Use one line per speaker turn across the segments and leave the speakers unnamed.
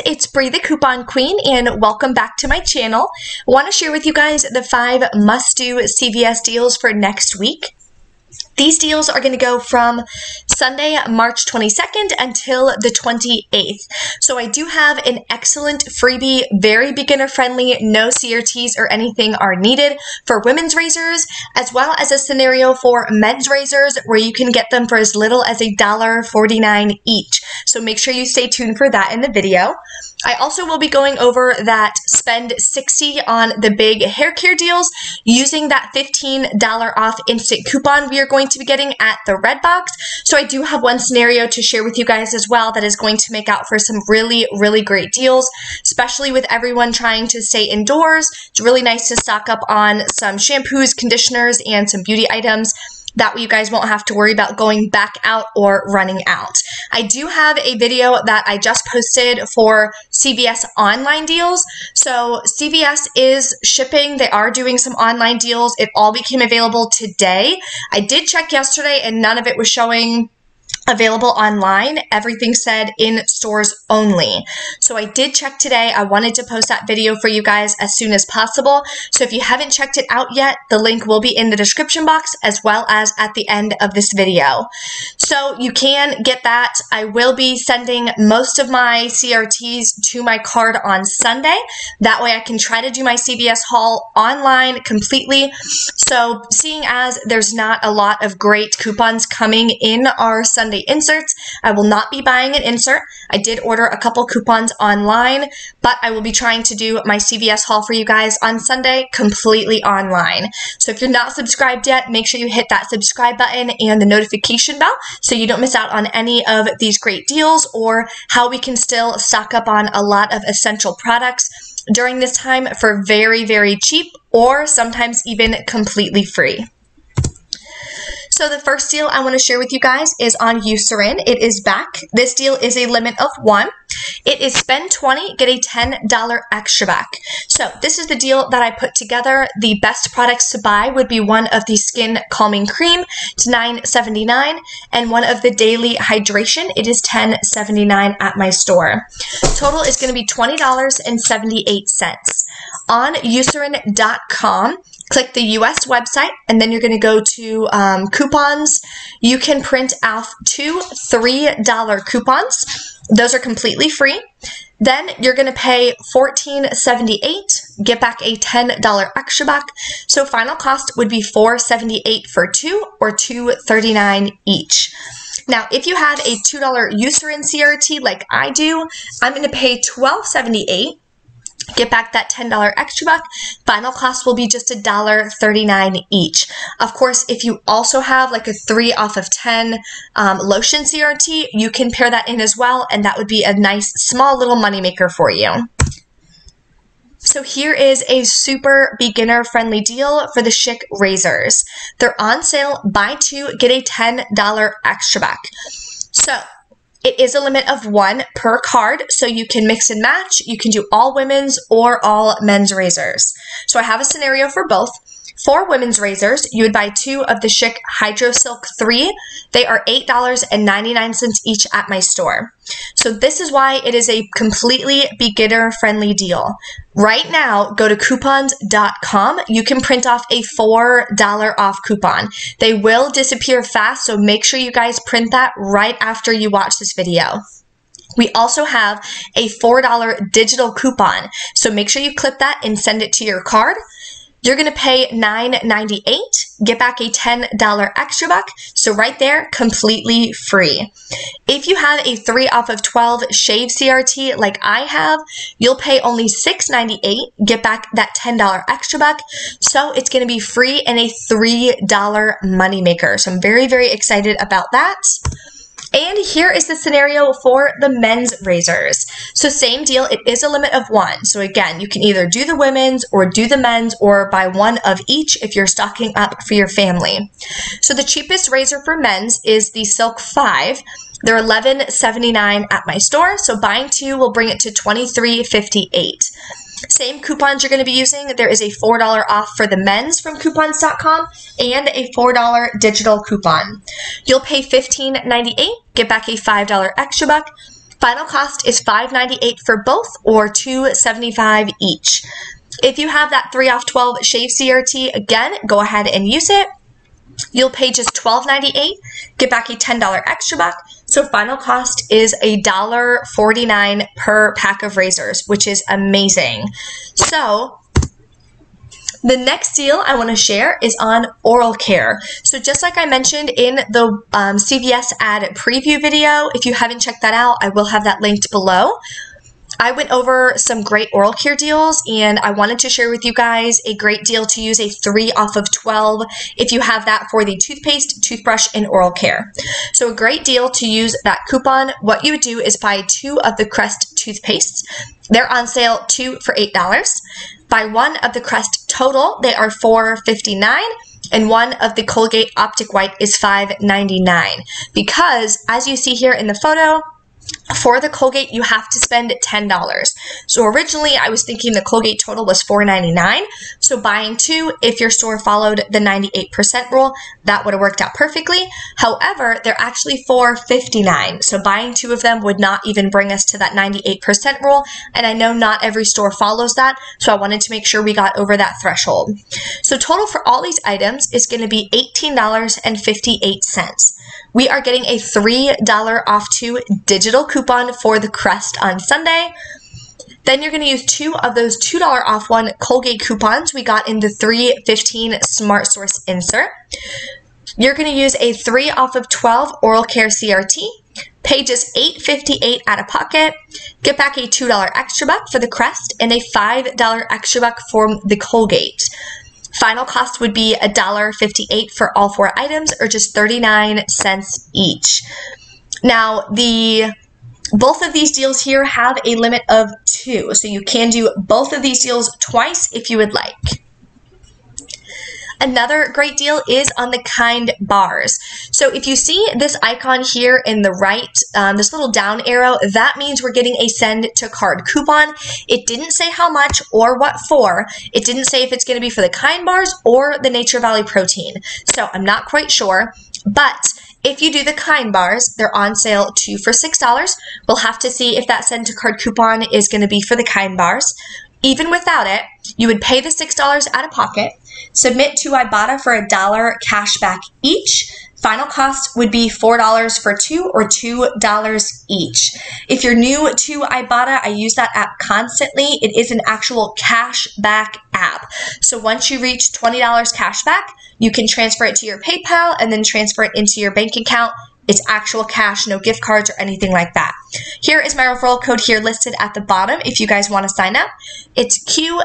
it's Bree the Coupon Queen, and welcome back to my channel. I want to share with you guys the 5 must-do CVS deals for next week. These deals are going to go from Sunday, March 22nd until the 28th. So I do have an excellent freebie, very beginner-friendly, no CRTs or anything are needed for women's razors, as well as a scenario for men's razors where you can get them for as little as $1.49 each. So make sure you stay tuned for that in the video. I also will be going over that spend $60 on the big hair care deals using that $15 off instant coupon we are going to be getting at the Red Box. So I do have one scenario to share with you guys as well that is going to make out for some really great deals, especially with everyone trying to stay indoors. It's really nice to stock up on some shampoos, conditioners, and some beauty items. That way you guys won't have to worry about going back out or running out. I do have a video that I just posted for CVS online deals. So CVS is shipping. They are doing some online deals. It all became available today. I did check yesterday and none of it was showing available online. Everything said in stores only. So I did check today. I wanted to post that video for you guys as soon as possible. So if you haven't checked it out yet, the link will be in the description box as well as at the end of this video. So you can get that. I will be sending most of my CRTs to my card on Sunday. That way I can try to do my CVS haul online completely. So seeing as there's not a lot of great coupons coming in our Sunday inserts, I will not be buying an insert. I did order a couple coupons online, but I will be trying to do my CVS haul for you guys on Sunday completely online. So if you're not subscribed yet, make sure you hit that subscribe button and the notification bell so you don't miss out on any of these great deals or how we can still stock up on a lot of essential products during this time for very cheap or sometimes even completely free. So the first deal I want to share with you guys is on Eucerin. It is back. This deal is a limit of 1. It is spend $20, get a $10 extra back. So this is the deal that I put together. The best products to buy would be one of the Skin Calming Cream. It's $9.79, and one of the Daily Hydration. It is $10.79 at my store. Total is going to be $20.78. On Eucerin.com, click the US website, and then you're going to go to coupons. You can print off 2 $3 coupons. Those are completely free. Then you're going to pay $14.78, get back a $10 extra back. So final cost would be $4.78 for 2 or $2.39 each. Now, if you have a $2 Eucerin CRT like I do, I'm going to pay $12.78. Get back that $10 extra buck. Final cost will be just $1.39 each. Of course, if you also have like a 3 off of 10 lotion CRT, you can pair that in as well, and that would be a nice small little moneymaker for you. So here is a super beginner-friendly deal for the Schick Razors. They're on sale. Buy 2, get a $10 extra back. So it is a limit of 1 per card, so you can mix and match. You can do all women's or all men's razors. So I have a scenario for both. For women's razors, you would buy 2 of the Schick Hydro Silk 3. They are $8.99 each at my store. So this is why it is a completely beginner-friendly deal. Right now, go to coupons.com. You can print off a $4 off coupon. They will disappear fast, so make sure you guys print that right after you watch this video. We also have a $4 digital coupon, so make sure you clip that and send it to your card. You're going to pay $9.98, get back a $10 extra buck, so right there, completely free. If you have a 3 off of 12 shave CRT like I have, you'll pay only $6.98, get back that $10 extra buck, so it's going to be free and a $3 moneymaker. So I'm very excited about that. And here is the scenario for the men's razors. So same deal, it is a limit of 1. So again, you can either do the women's or do the men's or buy 1 of each if you're stocking up for your family. So the cheapest razor for men's is the Silk 5. They're $11.79 at my store, so buying 2 will bring it to $23.58. Same coupons you're going to be using. There is a $4 off for the men's from coupons.com and a $4 digital coupon. You'll pay $15.98, get back a $5 extra buck. Final cost is $5.98 for both or $2.75 each. If you have that 3 off 12 shave CRT, again, go ahead and use it. You'll pay just $12.98, get back a $10 extra buck, so final cost is $1.49 per pack of razors, which is amazing. So the next deal I want to share is on oral care. So just like I mentioned in the CVS ad preview video, if you haven't checked that out, I will have that linked below. I went over some great oral care deals, and I wanted to share with you guys a great deal to use a 3 off of 12 if you have that for the toothpaste, toothbrush, and oral care. So a great deal to use that coupon. What you would do is buy 2 of the Crest toothpastes. They're on sale 2 for $8. Buy 1 of the Crest Total. They are $4.59. And 1 of the Colgate Optic White is $5.99. Because, as you see here in the photo, for the Colgate, you have to spend $10. So originally, I was thinking the Colgate total was $4.99. So buying 2, if your store followed the 98% rule, that would have worked out perfectly. However, they're actually $4.59. So buying 2 of them would not even bring us to that 98% rule. And I know not every store follows that. So I wanted to make sure we got over that threshold. So total for all these items is going to be $18.58. We are getting a $3 off 2 digital coupon for the Crest on Sunday. Then you're going to use 2 of those $2 off 1 Colgate coupons we got in the $3.15 Smart Source insert. You're going to use a 3 off of 12 oral care CRT, pay just $8.58 out of pocket, get back a $2 extra buck for the Crest, and a $5 extra buck for the Colgate. Final cost would be $1.58 for all 4 items, or just 39 cents each. Now, both of these deals here have a limit of 2, so you can do both of these deals twice if you would like. Another great deal is on the Kind bars. So if you see this icon here in the right, this little down arrow, that means we're getting a send to card coupon. It didn't say how much or what for. It didn't say if it's going to be for the Kind bars or the Nature Valley protein. So I'm not quite sure, but if you do the Kind bars, they're on sale 2 for $6. We'll have to see if that send to card coupon is going to be for the Kind bars. Even without it, you would pay the $6 out of pocket, submit to Ibotta for $1 cash back each. Final cost would be $4 for 2 or $2 each. If you're new to Ibotta, I use that app constantly. It is an actual cash back app. So once you reach $20 cash back, you can transfer it to your PayPal and then transfer it into your bank account. It's actual cash, no gift cards or anything like that. Here is my referral code here listed at the bottom if you guys want to sign up. It's QMEHSBF.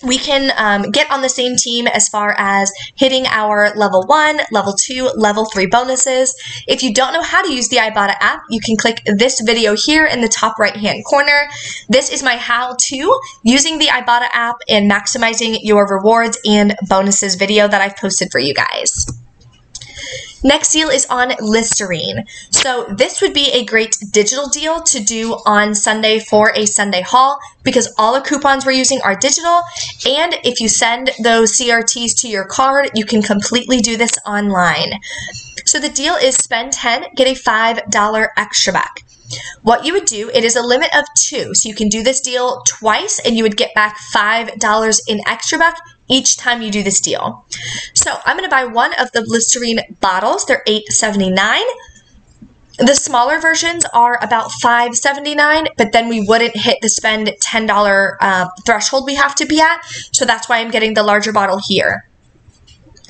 We can get on the same team as far as hitting our level 1, level 2, level 3 bonuses. If you don't know how to use the Ibotta app, you can click this video here in the top right hand corner. This is my how-to using the Ibotta app and maximizing your rewards and bonuses video that I've posted for you guys. Next deal is on Listerine. So this would be a great digital deal to do on Sunday for a Sunday haul because all the coupons we're using are digital, and if you send those CRTs to your card, you can completely do this online. So the deal is spend 10, get a $5 extra back. What you would do, it is a limit of 2, so you can do this deal twice and you would get back $5 in extra buck each time you do this deal. So I'm going to buy 1 of the Listerine bottles. They're $8.79. The smaller versions are about $5.79, but then we wouldn't hit the spend $10 threshold we have to be at, so that's why I'm getting the larger bottle here.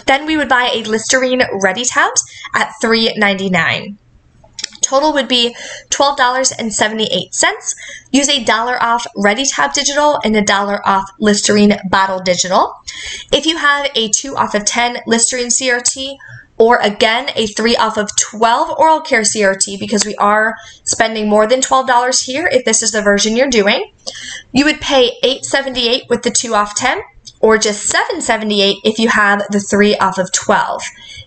Then we would buy a Listerine Ready Tabs at $3.99. Total would be $12.78. Use $1 off Ready Tab Digital and $1 off Listerine Bottle Digital. If you have a 2 off of 10 Listerine CRT, or again, a 3 off of 12 oral care CRT, because we are spending more than $12 here if this is the version you're doing, you would pay $8.78 with the 2 off 10, or just $7.78 if you have the 3 off of 12.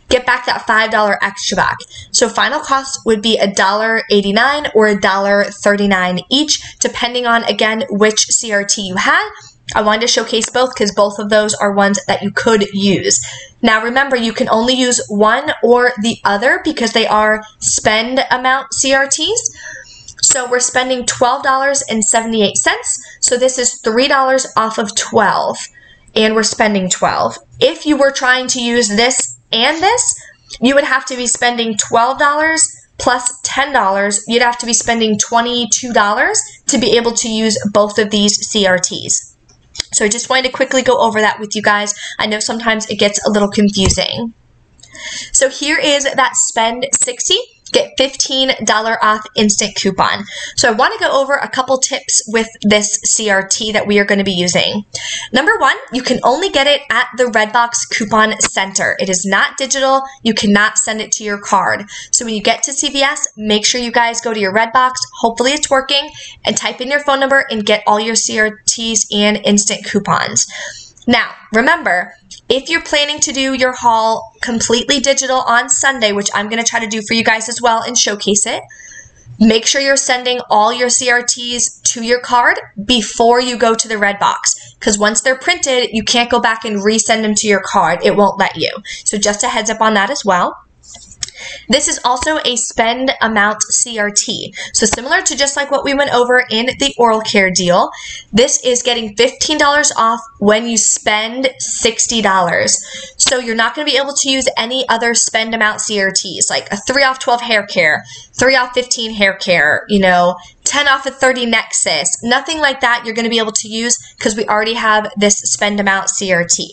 Get back that $5 extra back. So final cost would be $1.89 or $1.39 each, depending on, again, which CRT you had. I wanted to showcase both because both of those are ones that you could use. Now remember, you can only use one or the other because they are spend amount CRTs. So we're spending $12.78. So this is $3 off of 12, and we're spending 12. If you were trying to use this and this, you would have to be spending $12 plus $10. You'd have to be spending $22 to be able to use both of these CRTs. So I just wanted to quickly go over that with you guys. I know sometimes it gets a little confusing. So here is that Spend 60. Get $15 off instant coupon. So I want to go over a couple tips with this CRT that we are going to be using. Number one, you can only get it at the Redbox Coupon Center. It is not digital. You cannot send it to your card. So when you get to CVS, make sure you guys go to your Redbox. Hopefully it's working, and type in your phone number and get all your CRTs and instant coupons. Now, remember, if you're planning to do your haul completely digital on Sunday, which I'm going to try to do for you guys as well and showcase it, make sure you're sending all your CRTs to your card before you go to the Redbox, because once they're printed, you can't go back and resend them to your card. It won't let you. So just a heads up on that as well. This is also a spend amount CRT. So similar to just like what we went over in the oral care deal, this is getting $15 off when you spend $60. So you're not going to be able to use any other spend amount CRTs, like a 3 off 12 hair care, 3 off 15 hair care, 10 off of 30 Nexus. Nothing like that you're going to be able to use because we already have this spend amount CRT.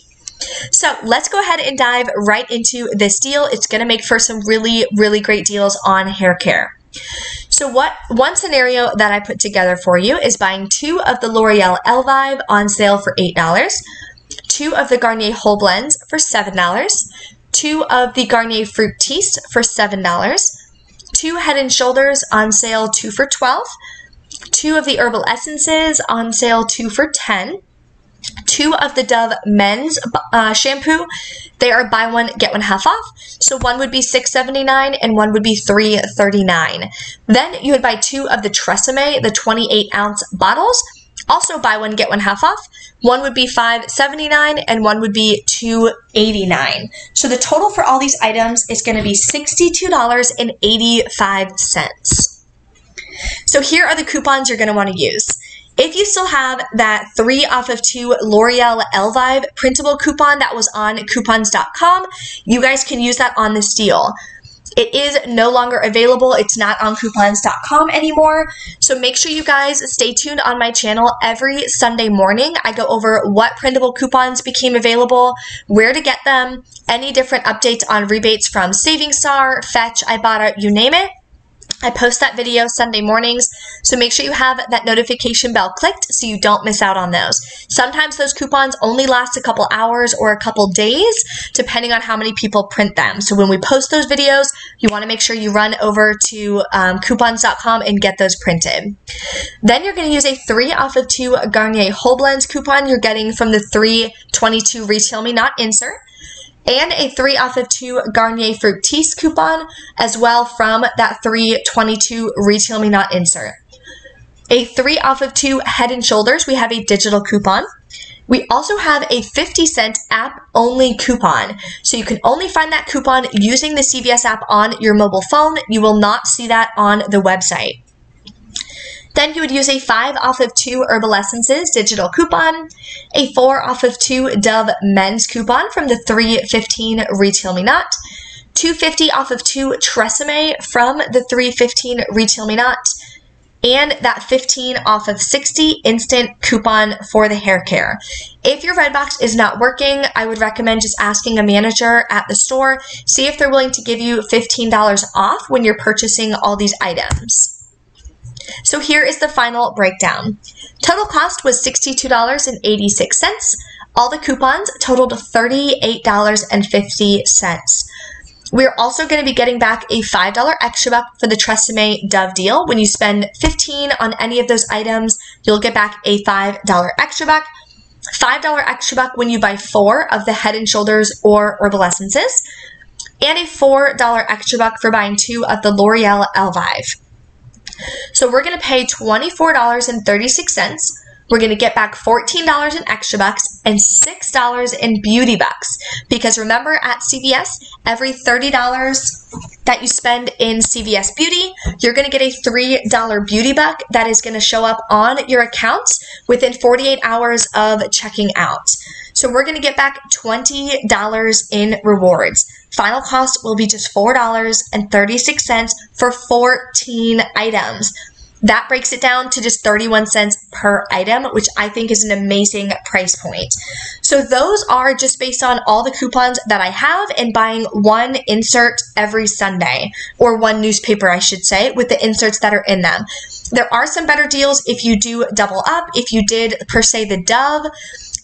So let's go ahead and dive right into this deal. It's going to make for some really, really great deals on hair care. So one scenario that I put together for you is buying 2 of the L'Oreal Elvive on sale for $8, 2 of the Garnier Whole Blends for $7, 2 of the Garnier Fructis for $7, 2 Head & Shoulders on sale 2 for $12, 2 of the Herbal Essences on sale 2 for $10, 2 of the Dove men's shampoo. They are buy one, get one half off. So one would be $6.79 and one would be $3.39. Then you would buy 2 of the Tresemme, the 28-ounce bottles. Also buy one, get one half off. One would be $5.79 and one would be $2.89. So the total for all these items is going to be $62.85. So here are the coupons you're going to want to use. If you still have that 3 off of 2 L'Oreal Elvive printable coupon that was on coupons.com, you guys can use that on this deal. It is no longer available. It's not on coupons.com anymore. So make sure you guys stay tuned on my channel every Sunday morning. I go over what printable coupons became available, where to get them, any different updates on rebates from Savings Star, Fetch, Ibotta, you name it. I post that video Sunday mornings, so make sure you have that notification bell clicked so you don't miss out on those. Sometimes those coupons only last a couple hours or a couple days, depending on how many people print them. So when we post those videos, you want to make sure you run over to coupons.com and get those printed. Then you're going to use a 3 off of 2 Garnier Whole Blends coupon you're getting from the 3/22 Retail Me Not insert, and a 3 off of 2 Garnier Fructis coupon as well from that 3/22 Retail Me Not insert. A 3 off of 2 Head & Shoulders, we have a digital coupon. We also have a 50-cent app-only coupon. So you can only find that coupon using the CVS app on your mobile phone. You will not see that on the website. Then you would use a 5 off of 2 Herbal Essences digital coupon, a 4 off of 2 Dove men's coupon from the 3/15 Retail Me Not, $2.50 off of 2 Tresemme from the 3/15 Retail Me Not, and that 15 off of 60 instant coupon for the hair care. If your Redbox is not working, I would recommend just asking a manager at the store, see if they're willing to give you $15 off when you're purchasing all these items. So here is the final breakdown. Total cost was $62.86. All the coupons totaled $38.50. We're also going to be getting back a $5 extra buck for the Tresemme Dove deal. When you spend $15 on any of those items, you'll get back a $5 extra buck. $5 extra buck when you buy 4 of the Head & Shoulders or Herbal Essences, and a $4 extra buck for buying 2 of the L'Oreal Elvive. So we're going to pay $24.36 we're going to get back $14 in extra bucks and $6 in beauty bucks. Because remember, at CVS, every $30 that you spend in CVS Beauty, you're going to get a $3 beauty buck that is going to show up on your account within 48 hours of checking out. So we're going to get back $20 in rewards. Final cost will be just $4.36 for 14 items. That breaks it down to just 31 cents per item, which I think is an amazing price point. So those are just based on all the coupons that I have and buying one insert every Sunday, or one newspaper, I should say, with the inserts that are in them. There are some better deals if you do double up. If you did, per se, the Dove,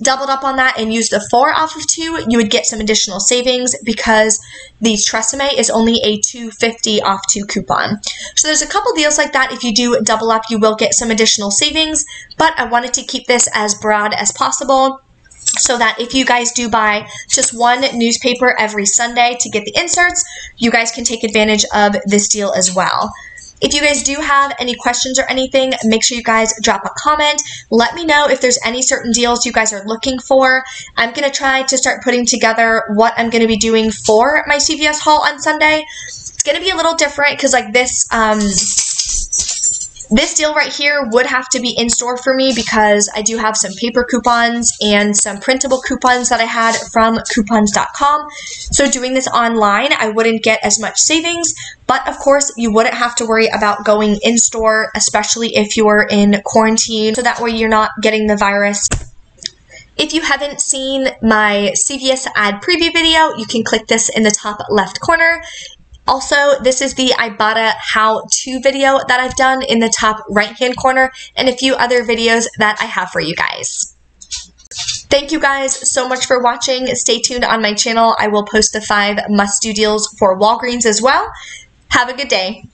doubled up on that and used the 4 off of 2, you would get some additional savings because the Tresemme is only a $2.50 off 2 coupon. So there's a couple deals like that. If you do double up, you will get some additional savings, but I wanted to keep this as broad as possible so that if you guys do buy just one newspaper every Sunday to get the inserts, you guys can take advantage of this deal as well. If you guys do have any questions or anything, make sure you guys drop a comment. Let me know if there's any certain deals you guys are looking for. I'm going to try to start putting together what I'm going to be doing for my CVS haul on Sunday. It's going to be a little different because like this deal right here would have to be in store for me because I do have some paper coupons and some printable coupons that I had from coupons.com. So doing this online, I wouldn't get as much savings, but of course you wouldn't have to worry about going in store, especially if you're in quarantine, so that way you're not getting the virus. If you haven't seen my CVS ad preview video, you can click this in the top left corner. Also, this is the Ibotta how-to video that I've done in the top right-hand corner, and a few other videos that I have for you guys. Thank you guys so much for watching. Stay tuned on my channel. I will post the 5 must-do deals for Walgreens as well. Have a good day.